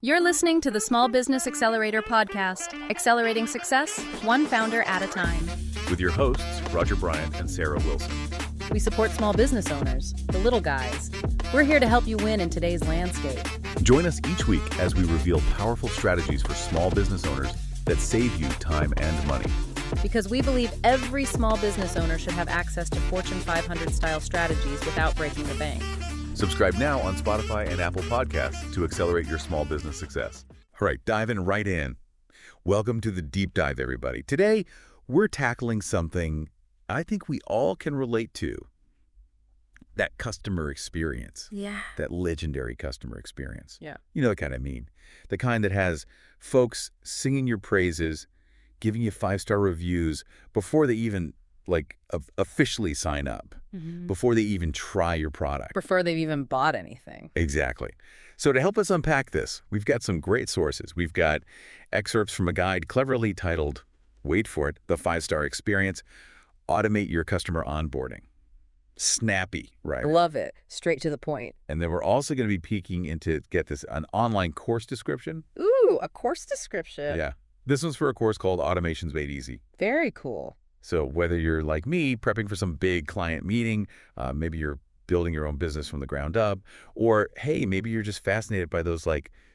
You're listening to the Small Business Accelerator podcast, accelerating success, one founder at a time. With your hosts, Roger Bryant and Sarah Wilson. We support small business owners, the little guys. We're here to help you win in today's landscape. Join us each week as we reveal powerful strategies for small business owners that save you time and money. Because we believe every small business owner should have access to Fortune 500 style strategies without breaking the bank. Subscribe now on Spotify and Apple Podcasts to accelerate your small business success. All right, diving right in. Welcome to the deep dive, everybody. Today, we're tackling something I think we all can relate to. That customer experience. Yeah. That legendary customer experience. Yeah. You know the kind I mean. The kind that has folks singing your praises, giving you 5-star reviews before they even officially sign up, before they even try your product. Before they've even bought anything. Exactly. So to help us unpack this, we've got some great sources. We've got excerpts from a guide cleverly titled, wait for it, The 5-Star Experience, Automate Your Customer Onboarding. Snappy, right? Love it. Straight to the point. And then we're also going to be peeking into, get this, an online course description. Ooh, a course description. Yeah. This one's for a course called Automation's Made Easy. Very cool. So whether you're like me, prepping for some big client meeting, maybe you're building your own business from the ground up, or hey, maybe you're just fascinated by those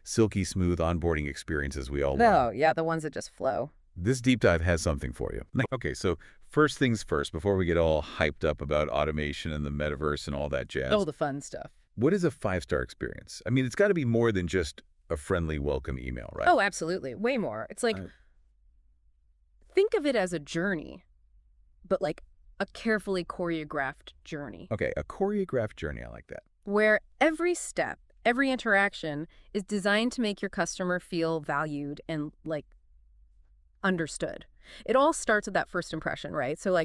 silky smooth onboarding experiences we all love. Oh, yeah, the ones that just flow. This deep dive has something for you. Okay, so first things first, before we get all hyped up about automation and the metaverse and all that jazz. Oh, the fun stuff. What is a 5-star experience? I mean, it's got to be more than just a friendly welcome email, right? Oh, absolutely. Way more. It's think of it as a journey, but a carefully choreographed journey. Okay, a choreographed journey. I like that. Where every step, every interaction is designed to make your customer feel valued and understood. It all starts with that first impression, right? So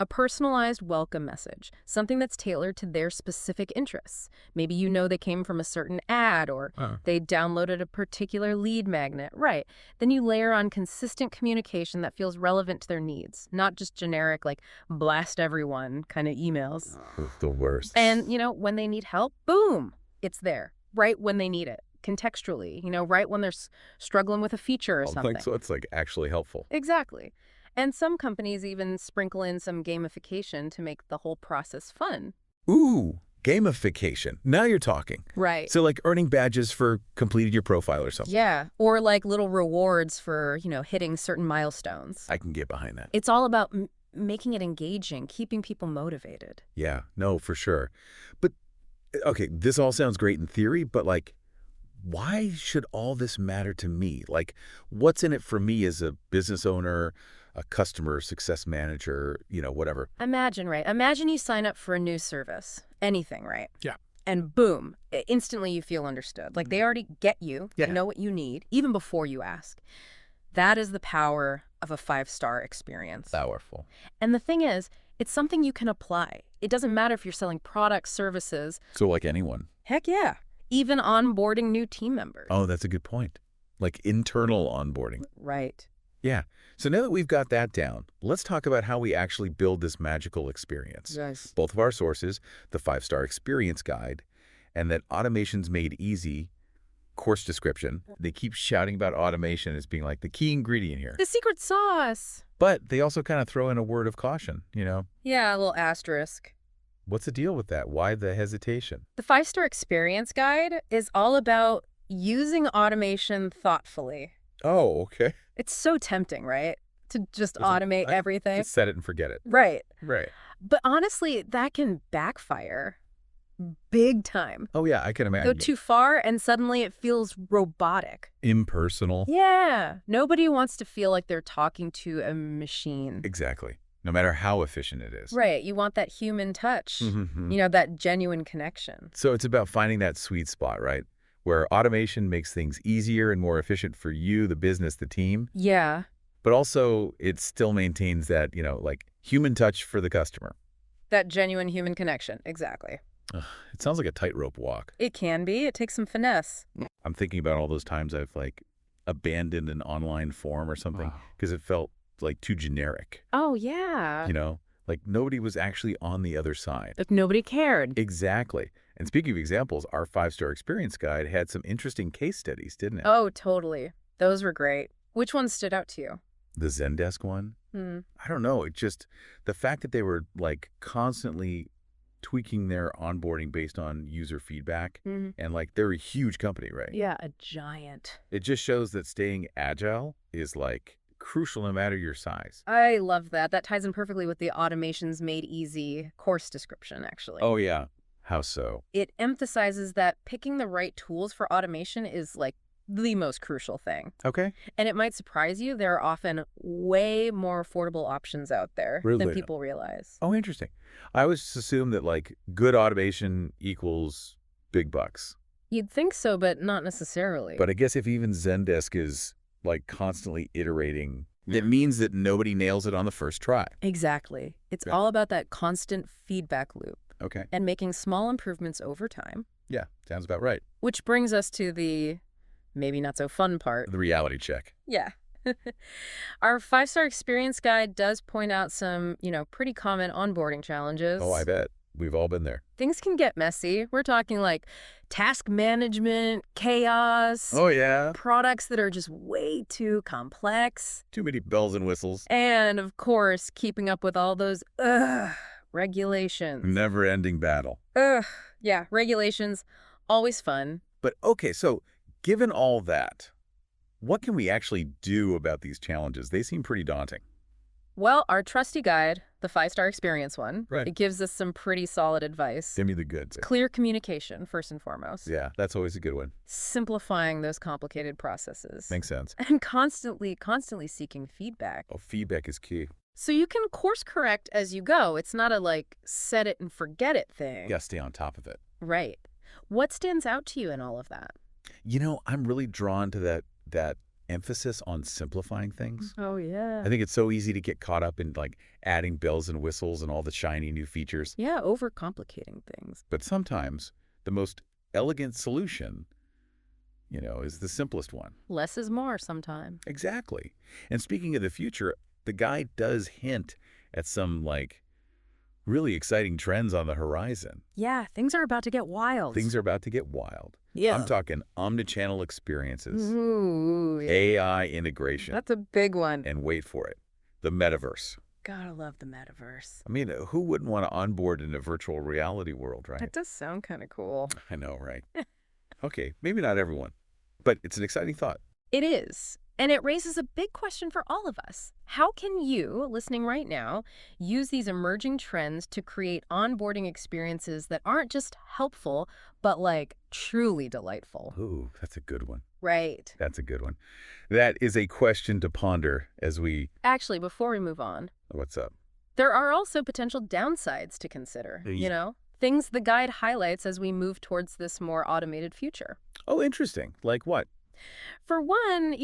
a personalized welcome message, something that's tailored to their specific interests. Maybe they came from a certain ad or they downloaded a particular lead magnet. Right. Then you layer on consistent communication that feels relevant to their needs, not just generic, blast everyone kind of emails. The worst. And, when they need help, boom, it's there, right when they need it. Contextually, right when they're struggling with a feature or something. So it's actually helpful. Exactly. And some companies even sprinkle in some gamification to make the whole process fun. Ooh, gamification. Now you're talking. Right. So earning badges for completing your profile or something. Yeah. Or little rewards for, hitting certain milestones. I can get behind that. It's all about making it engaging, keeping people motivated. Yeah, no, for sure. But, okay, this all sounds great in theory, but why should all this matter to me? What's in it for me as a business owner, a customer success manager, whatever? Imagine you sign up for a new service, anything, right? Yeah. And boom, instantly you feel understood. They already get you, yeah. They know what you need, even before you ask. That is the power of a 5-star experience. Powerful. And the thing is, it's something you can apply. It doesn't matter if you're selling products, services. So anyone? Heck yeah. Even onboarding new team members. Oh, that's a good point. Internal onboarding. Right. Yeah. So now that we've got that down, let's talk about how we actually build this magical experience. Yes. Both of our sources, the 5-Star Experience Guide and that Automation's Made Easy course description, they keep shouting about automation as being the key ingredient here. The secret sauce. But they also kind of throw in a word of caution, Yeah, a little asterisk. What's the deal with that? Why the hesitation? The 5-Star Experience Guide is all about using automation thoughtfully. Oh, okay. It's so tempting, right? To just automate everything. Just set it and forget it. Right. Right. But honestly, that can backfire big time. Oh, yeah, I can imagine. Go too far and suddenly it feels robotic. Impersonal. Yeah. Nobody wants to feel like they're talking to a machine. Exactly. No matter how efficient it is. Right. You want that human touch, that genuine connection. So it's about finding that sweet spot, right? Where automation makes things easier and more efficient for you, the business, the team. Yeah. But also it still maintains that, human touch for the customer. That genuine human connection. Exactly. It sounds like a tightrope walk. It can be. It takes some finesse. I'm thinking about all those times I've abandoned an online form or something because it felt too generic. Oh, yeah. Nobody was actually on the other side. Nobody cared. Exactly. And speaking of examples, our 5-star experience guide had some interesting case studies, didn't it? Oh, totally. Those were great. Which ones stood out to you? The Zendesk one? I don't know. It just, the fact that they were like constantly tweaking their onboarding based on user feedback, and like they're a huge company, right? Yeah, a giant. It just shows that staying agile is like crucial no matter your size. I love that. That ties in perfectly with the automations made easy course description, actually. Oh, yeah. How so? It emphasizes that picking the right tools for automation is like the most crucial thing. Okay. And it might surprise you, there are often way more affordable options out there than people realize. Oh, interesting. I always just assume that like good automation equals big bucks. You'd think so, but not necessarily. But I guess if even Zendesk is like constantly iterating, it means that nobody nails it on the first try. Exactly. It's all about that constant feedback loop. Okay. And making small improvements over time. Yeah, sounds about right. Which brings us to the maybe not so fun part. The reality check. Yeah. Our 5-star experience guide does point out some, pretty common onboarding challenges. Oh, I bet. We've all been there. Things can get messy. We're talking like task management, chaos. Oh, yeah. Products that are just way too complex. Too many bells and whistles. And, of course, keeping up with all those, regulations. Never-ending battle. Yeah, regulations, always fun. But okay, so given all that, what can we actually do about these challenges? They seem pretty daunting. Well, our trusty guide, the 5-star experience one, Right. It gives us some pretty solid advice. Give me the goods. Clear communication, first and foremost. Yeah, that's always a good one. Simplifying those complicated processes. Makes sense. And constantly seeking feedback. Oh, feedback is key. So you can course correct as you go. It's not a, set it and forget it thing. Yeah, stay on top of it. Right. What stands out to you in all of that? I'm really drawn to that emphasis on simplifying things. Oh, yeah. I think it's so easy to get caught up in adding bells and whistles and all the shiny new features. Yeah, overcomplicating things. But sometimes the most elegant solution, is the simplest one. Less is more sometimes. Exactly. And speaking of the future, the guide does hint at some really exciting trends on the horizon. Yeah, things are about to get wild. Things are about to get wild. Yeah. I'm talking omnichannel experiences, Ooh, yeah. AI integration. That's a big one. And wait for it, the metaverse. Gotta love the metaverse. I mean, who wouldn't want to onboard in a virtual reality world, right? That does sound kind of cool. I know, right? Okay, maybe not everyone, but it's an exciting thought. It is. And it raises a big question for all of us. How can you, listening right now, use these emerging trends to create onboarding experiences that aren't just helpful, but truly delightful? Ooh, that's a good one. Right. That's a good one. That is a question to ponder as we... Actually, before we move on, What's up? there are also potential downsides to consider, Things the guide highlights as we move towards this more automated future. Oh, interesting. Like what? For one,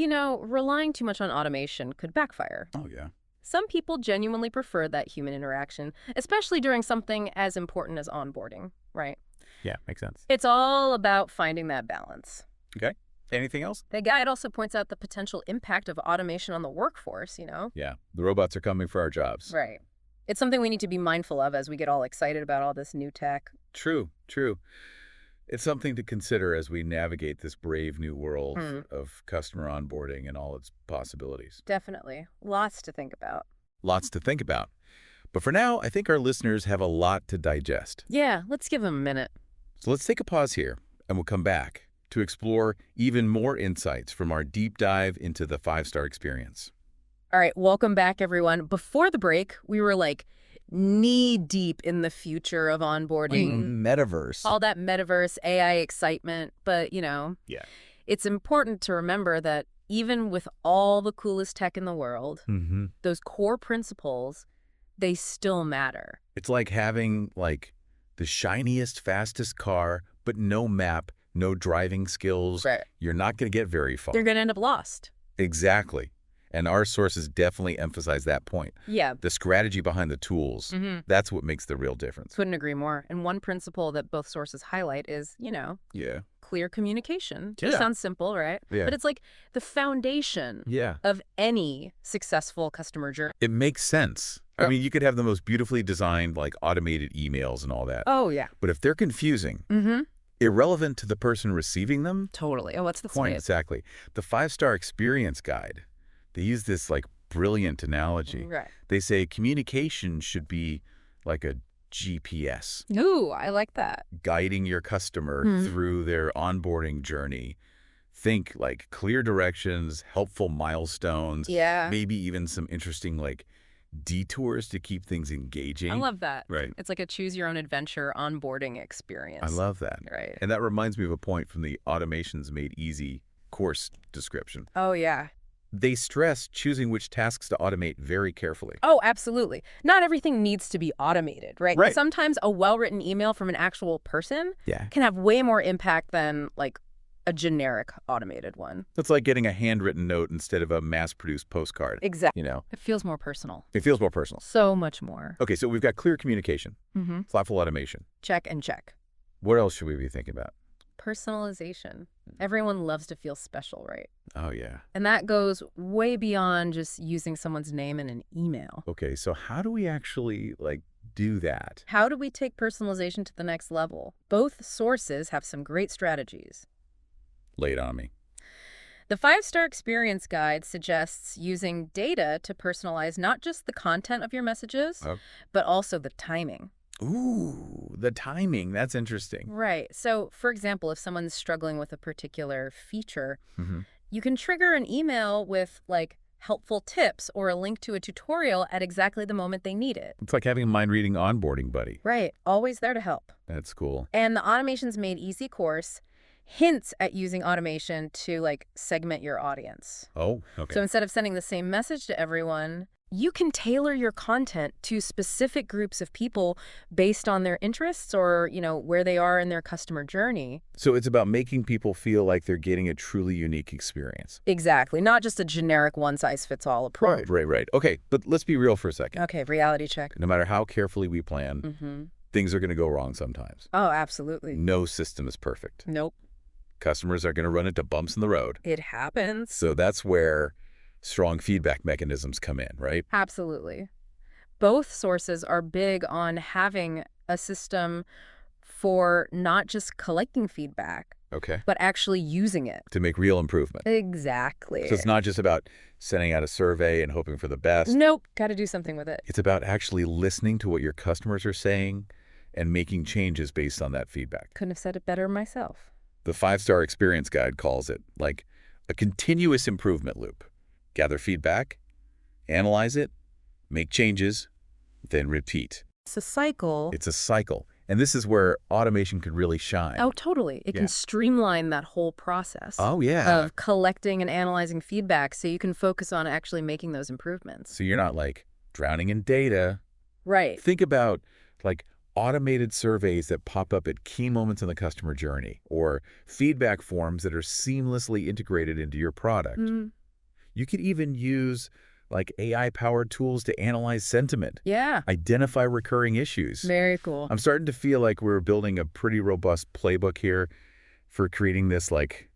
relying too much on automation could backfire. Oh, yeah. Some people genuinely prefer that human interaction, especially during something as important as onboarding, right? Yeah, makes sense. It's all about finding that balance. Okay. Anything else? The guide also points out the potential impact of automation on the workforce, Yeah, the robots are coming for our jobs. Right. It's something we need to be mindful of as we get all excited about all this new tech. True. It's something to consider as we navigate this brave new world of customer onboarding and all its possibilities. Definitely. Lots to think about. Lots to think about. But for now, I think our listeners have a lot to digest. Yeah, let's give them a minute. So let's take a pause here, and we'll come back to explore even more insights from our deep dive into the 5-star experience. All right, welcome back, everyone. Before the break, we were knee-deep in the future of onboarding. Metaverse. All that metaverse, AI excitement. But, Yeah. it's important to remember that even with all the coolest tech in the world, those core principles, they still matter. It's like having, the shiniest, fastest car, but no map, no driving skills. Right. You're not going to get very far. You're going to end up lost. Exactly. And our sources definitely emphasize that point. Yeah. The strategy behind the tools, that's what makes the real difference. Couldn't agree more. And one principle that both sources highlight is, Yeah. clear communication. Yeah. It sounds simple, right? Yeah. But it's like the foundation of any successful customer journey. It makes sense. I mean, you could have the most beautifully designed, like, automated emails and all that. Oh, yeah. But if they're confusing, irrelevant to the person receiving them. Totally. Oh, what's the point? Exactly. The 5-star experience guide, they use this, like, brilliant analogy. Right. They say communication should be like a GPS. Ooh, I like that. Guiding your customer through their onboarding journey. Think like clear directions, helpful milestones. Yeah. Maybe even some interesting like detours to keep things engaging. I love that. Right. It's like a choose-your-own-adventure onboarding experience. I love that. Right. And that reminds me of a point from the Automations Made Easy course description. Oh, yeah. They stress choosing which tasks to automate very carefully. Oh, absolutely. Not everything needs to be automated, right? Right. Sometimes a well-written email from an actual person Yeah. can have way more impact than, like, a generic automated one. It's like getting a handwritten note instead of a mass-produced postcard. Exactly. You know? It feels more personal. It feels more personal. So much more. Okay, so we've got clear communication, thoughtful automation. Check and check. What else should we be thinking about? Personalization. Everyone loves to feel special, right? Oh, yeah. And that goes way beyond just using someone's name in an email. Okay, so how do we actually, like, do that? How do we take personalization to the next level? Both sources have some great strategies. Lay it on me. The 5-star experience guide suggests using data to personalize not just the content of your messages, but also the timing. Ooh, the timing. That's interesting. Right. So, for example, if someone's struggling with a particular feature, you can trigger an email with, like, helpful tips or a link to a tutorial at exactly the moment they need it. It's like having a mind-reading onboarding buddy. Right. Always there to help. That's cool. And the Automations Made Easy course hints at using automation to, like, segment your audience. Oh, okay. So instead of sending the same message to everyone, you can tailor your content to specific groups of people based on their interests or, you know, where they are in their customer journey. So it's about making people feel like they're getting a truly unique experience. Exactly. Not just a generic one-size-fits-all approach. Right. Okay, but let's be real for a second. Okay, reality check. No matter how carefully we plan, things are going to go wrong sometimes. Oh, absolutely. No system is perfect. Nope. Customers are going to run into bumps in the road. It happens. So that's where strong feedback mechanisms come in, right? Absolutely. Both sources are big on having a system for not just collecting feedback, but actually using it. To make real improvement. Exactly. So it's not just about sending out a survey and hoping for the best. Nope. Got to do something with it. It's about actually listening to what your customers are saying and making changes based on that feedback. Couldn't have said it better myself. The 5-star experience guide calls it like a continuous improvement loop. Gather feedback, analyze it, make changes, then repeat. It's a cycle. It's a cycle. And this is where automation could really shine. Oh, totally. It can streamline that whole process. Oh, yeah. Of collecting and analyzing feedback so you can focus on actually making those improvements. So you're not like drowning in data. Right. Think about like automated surveys that pop up at key moments in the customer journey or feedback forms that are seamlessly integrated into your product. You could even use like AI-powered tools to analyze sentiment. Yeah. Identify recurring issues. Very cool. I'm starting to feel like we're building a pretty robust playbook here for creating this like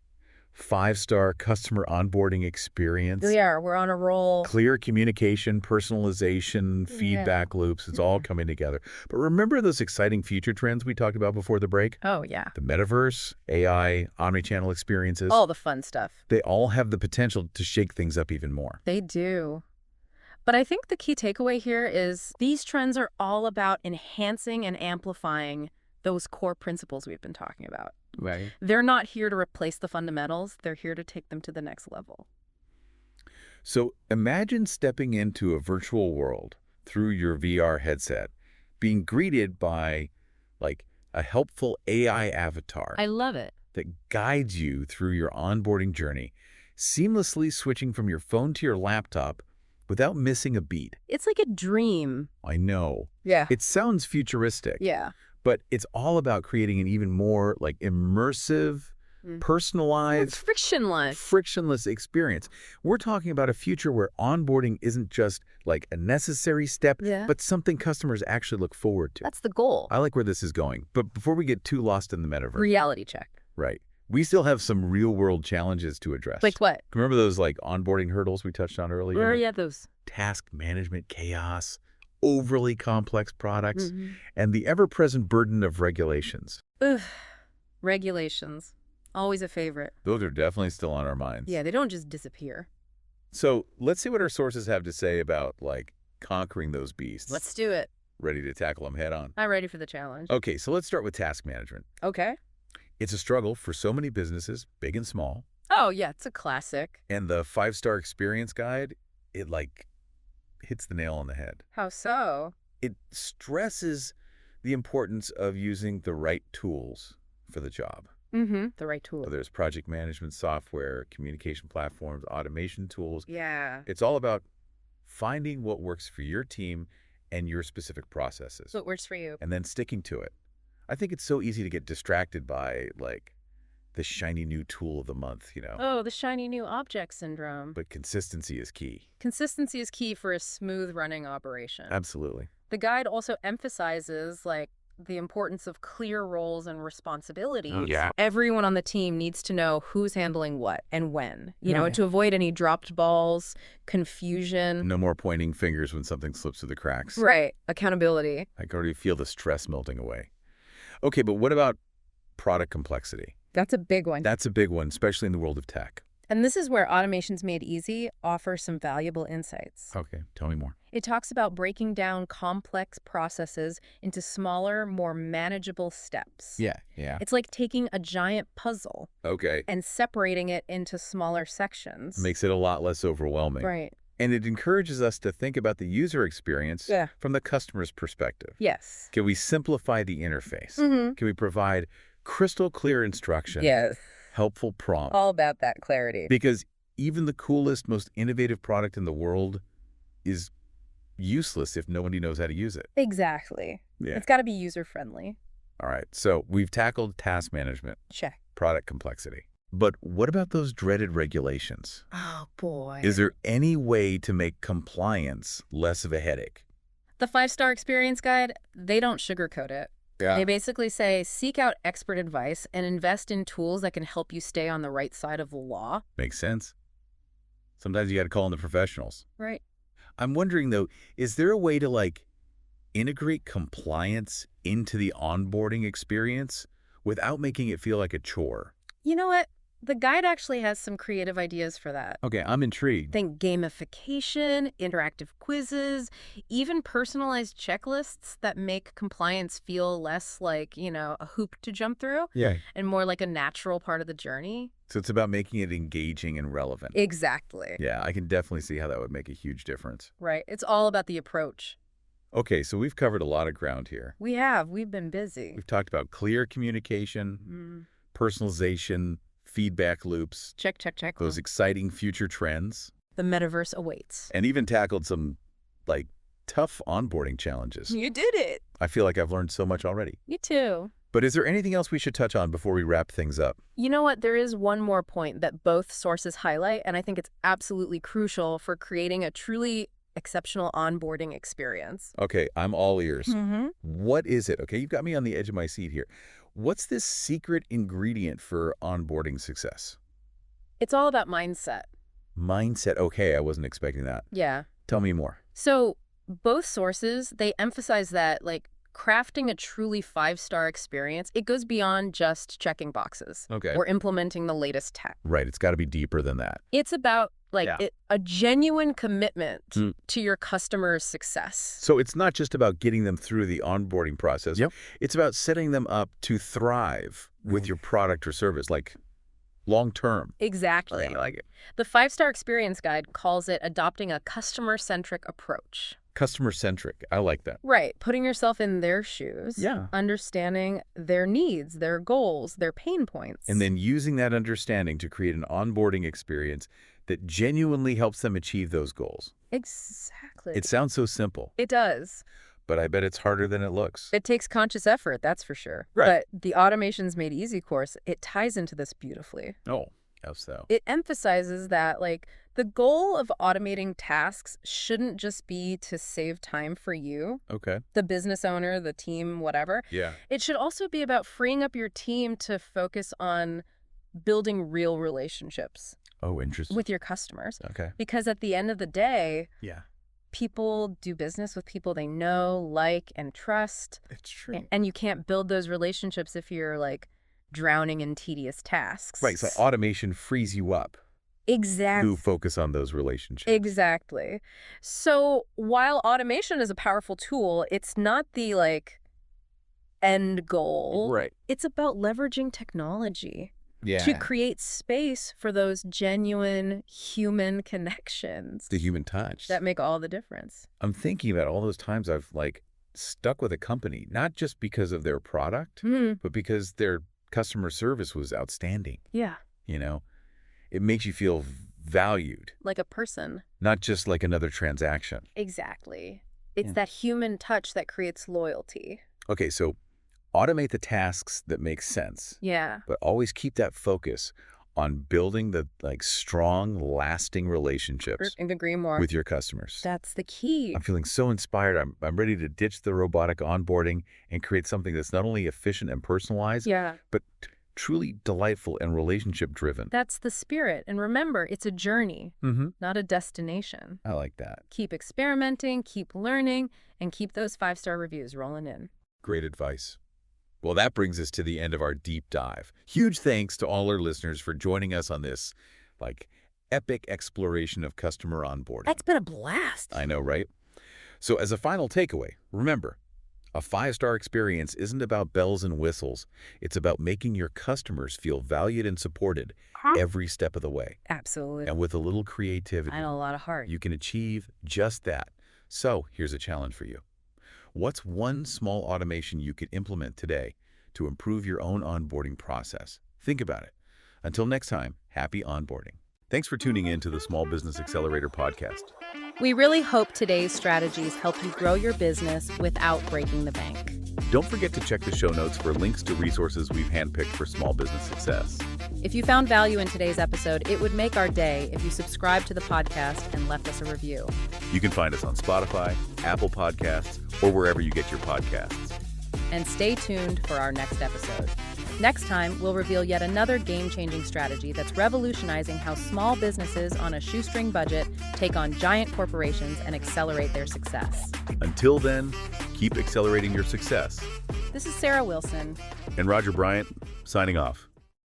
5-star customer onboarding experience. We are. We're on a roll. Clear communication, personalization, feedback loops. It's all coming together. But remember those exciting future trends we talked about before the break? Oh, yeah. The metaverse, AI, omnichannel experiences. All the fun stuff. They all have the potential to shake things up even more. They do. But I think the key takeaway here is these trends are all about enhancing and amplifying those core principles we've been talking about. Right. They're not here to replace the fundamentals. They're here to take them to the next level. So imagine stepping into a virtual world through your VR headset, being greeted by like a helpful AI avatar. I love it. That guides you through your onboarding journey, seamlessly switching from your phone to your laptop without missing a beat. It's like a dream. I know. Yeah. It sounds futuristic. Yeah. But it's all about creating an even more like immersive, personalized, frictionless experience. We're talking about a future where onboarding isn't just like a necessary step, but something customers actually look forward to. That's the goal. I like where this is going. But before we get too lost in the metaverse. Reality check. Right. we still have some real-world challenges to address. Like what? Remember those like onboarding hurdles we touched on earlier? Where are you at those? Task management chaos, overly complex products, and the ever-present burden of regulations. Ugh. Regulations. Always a favorite. Those are definitely still on our minds. Yeah, they don't just disappear. So let's see what our sources have to say about, like, conquering those beasts. Let's do it. Ready to tackle them head on? I'm ready for the challenge. Okay, so let's start with task management. Okay. It's a struggle for so many businesses, big and small. Oh, yeah, it's a classic. And the 5-star experience guide, it, like, hits the nail on the head. How so? It stresses the importance of using the right tools for the job. The right tool. Whether it's project management software, communication platforms, automation tools. Yeah. It's all about finding what works for your team and your specific processes. So it works for you. And then sticking to it. I think it's so easy to get distracted by, like, the shiny new tool of the month, you know? Oh, the shiny new object syndrome. But consistency is key. Consistency is key for a smooth running operation. Absolutely. The guide also emphasizes, like, the importance of clear roles and responsibilities. Oh, yeah. Everyone on the team needs to know who's handling what and when, you know, to avoid any dropped balls, confusion. No more pointing fingers when something slips through the cracks. Right. Accountability. I can already feel the stress melting away. Okay, but what about product complexity? That's a big one. That's a big one, especially in the world of tech. And this is where Automations Made Easy offers some valuable insights. Okay, tell me more. It talks about breaking down complex processes into smaller, more manageable steps. Yeah. It's like taking a giant puzzle Okay. and separating it into smaller sections. Makes it a lot less overwhelming. Right. And it encourages us to think about the user experience from the customer's perspective. Yes. Can we simplify the interface? Can we provide crystal clear instruction? Yes. Helpful prompt? All about that clarity. Because even the coolest, most innovative product in the world is useless if nobody knows how to use it. Exactly. Yeah. It's got to be user-friendly. All right. So we've tackled task management. Check. Product complexity. But what about those dreaded regulations? Oh, boy. Is there any way to make compliance less of a headache? The 5-star experience guide, they don't sugarcoat it. Yeah. They basically say, seek out expert advice and invest in tools that can help you stay on the right side of the law. Makes sense. Sometimes you got to call in the professionals. Right. I'm wondering, though, is there a way to, like, integrate compliance into the onboarding experience without making it feel like a chore? You know what? The guide actually has some creative ideas for that. Okay, I'm intrigued. Think gamification, interactive quizzes, even personalized checklists that make compliance feel less like, you know, a hoop to jump through. Yeah. And more like a natural part of the journey. So it's about making it engaging and relevant. Exactly. Yeah, I can definitely see how that would make a huge difference. Right. It's all about the approach. Okay, so we've covered a lot of ground here. We have. We've been busy. We've talked about clear communication, personalization, feedback loops. Check. Those exciting future trends. The metaverse awaits. And even tackled some, like, tough onboarding challenges. You did it. I feel like I've learned so much already. Me too. But is there anything else we should touch on before we wrap things up? You know what? There is one more point that both sources highlight, and I think it's absolutely crucial for creating a truly exceptional onboarding experience. Okay, I'm all ears. What is it? Okay, you've got me on the edge of my seat here. What's this secret ingredient for onboarding success? It's all about mindset. Mindset. Okay, I wasn't expecting that. Yeah. Tell me more. So both sources, they emphasize that, like, crafting a truly 5-star experience, it goes beyond just checking boxes. Okay. Or implementing the latest tech. Right, it's got to be deeper than that. It's about, like, a genuine commitment to your customer's success. So it's not just about getting them through the onboarding process. Yep. It's about setting them up to thrive with your product or service, like long term. Exactly. I like it. The 5-star experience guide calls it adopting a customer-centric approach. Customer-centric. I like that. Right. Putting yourself in their shoes. Yeah. Understanding their needs, their goals, their pain points. And then using that understanding to create an onboarding experience that genuinely helps them achieve those goals. Exactly. It sounds so simple, It does. but I bet it's harder than it looks. It takes conscious effort, that's for sure. Right. But the Automations Made Easy course, it ties into this beautifully. Oh, how so? It emphasizes that, like, the goal of automating tasks shouldn't just be to save time for you, Okay. the business owner, the team, whatever. Yeah. It should also be about freeing up your team to focus on building real relationships Oh, interesting. with your customers. Okay. Because at the end of the day, Yeah. people do business with people they know, like, and trust. It's true. And you can't build those relationships if you're, like, drowning in tedious tasks. Right, so automation frees you up Exactly. to focus on those relationships. Exactly. So while automation is a powerful tool, it's not the, like, end goal. Right. It's about leveraging technology Yeah. to create space for those genuine human connections The human touch. that make all the difference. I'm thinking about all those times I've, like, stuck with a company, not just because of their product, but because their customer service was outstanding. Yeah. You know, it makes you feel valued, Like a person. not just like another transaction. Exactly. It's Yeah. that human touch that creates loyalty. Okay, so automate the tasks that make sense, Yeah. but always keep that focus on building the, like, strong, lasting relationships And agree more. with your customers. That's the key. I'm feeling so inspired. I'm ready to ditch the robotic onboarding and create something that's not only efficient and personalized, Yeah. but truly delightful and relationship-driven. That's the spirit. And remember, it's a journey, Mm-hmm. not a destination. I like that. Keep experimenting, keep learning, and keep those 5-star reviews rolling in. Great advice. Well, that brings us to the end of our deep dive. Huge thanks to all our listeners for joining us on this, like, epic exploration of customer onboarding. That's been a blast. I know, right? So as a final takeaway, remember, a 5-star experience isn't about bells and whistles. It's about making your customers feel valued and supported every step of the way. Absolutely. And with a little creativity, I know a lot of heart. you can achieve just that. So here's a challenge for you. What's one small automation you could implement today to improve your own onboarding process? Think about it. Until next time, happy onboarding. Thanks for tuning in to the Small Business Accelerator podcast. We really hope today's strategies help you grow your business without breaking the bank. Don't forget to check the show notes for links to resources we've handpicked for small business success. If you found value in today's episode, it would make our day if you subscribed to the podcast and left us a review. You can find us on Spotify, Apple Podcasts, or wherever you get your podcasts. And stay tuned for our next episode. Next time, we'll reveal yet another game-changing strategy that's revolutionizing how small businesses on a shoestring budget take on giant corporations and accelerate their success. Until then, keep accelerating your success. This is Sarah Wilson. And Roger Bryant, signing off.